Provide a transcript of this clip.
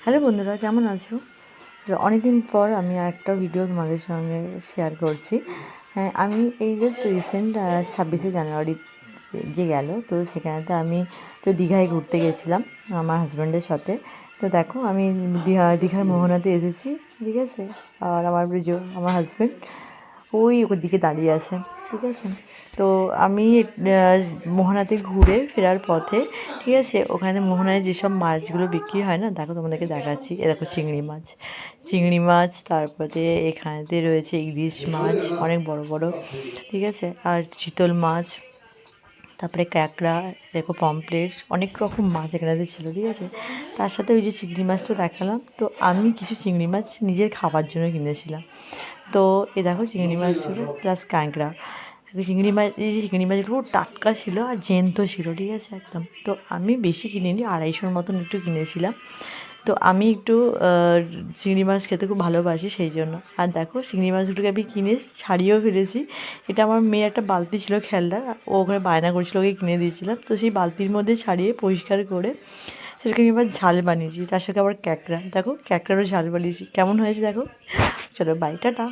Hello বন্ধুরা, কেমন আছো? চলো, অনেকদিন পর আমি একটা ভিডিও তোমাদের সঙ্গে শেয়ার করছি। হ্যাঁ, আমি এই জাস্ট রিসেন্ট 26শে জানুয়ারি যে গেল, তো সেখানেতে আমি তো দীঘায় ঘুরতে গেছিলাম আমার হাজব্যান্ডের সাথে। তো দেখো, আমি দীঘার মোহনাতে এসেছি, ঠিক আছে। আর আমার হাজব্যান্ড ওই ওর দিকে দাঁড়িয়ে আছে, ঠিক আছে। তো আমি মোহনাতে ঘুরে ফেরার পথে, ঠিক আছে, ওখানে মোহনায় যেসব মাছগুলো বিক্রি হয় না, দেখো তোমাদেরকে দেখাচ্ছি। এ দেখো চিংড়ি মাছ, তারপরে এখানেতে রয়েছে ইলিশ মাছ, অনেক বড় বড়, ঠিক আছে। আর চিতল মাছ, তারপরে ক্যাঁকড়া, দেখো পমফ্রেট, অনেক রকম মাছ এখানেতে ছিল, ঠিক আছে। তার সাথে ওই যে চিংড়ি মাছটা দেখালাম, তো আমি কিছু চিংড়ি মাছ নিজের খাবার জন্য কিনেছিলাম। তো এ দেখো চিংড়ি মাছগুলো প্লাস ক্যাঁকড়া। এই যে চিংড়ি মাছগুলো টাটকা ছিল আর জ্যান্ত ছিল, ঠিক আছে, একদম। তো আমি বেশি কিনিনি, 250-র মতন একটু কিনেছিলাম। তো আমি একটু চিংড়ি মাছ খেতে খুব ভালোবাসি, সেই জন্য। আর দেখো, চিংড়ি মাছগুলোকে আমি কিনে ছাড়িয়েও ফেলেছি। এটা আমার মেয়ের একটা বালতি ছিল খেলনা, ও ওখানে বায়না করেছিল, ওকে কিনে দিয়েছিলাম। তো সেই বালতির মধ্যে ছাড়িয়ে পরিষ্কার করে সেটাকে আমি আবার ঝাল বানিয়েছি, তার সঙ্গে আবার ক্যাঁকড়া, দেখো ক্যাঁকড়ারও ঝাল বানিয়েছি। কেমন হয়েছে দেখো। চলো, বাই, টাটা।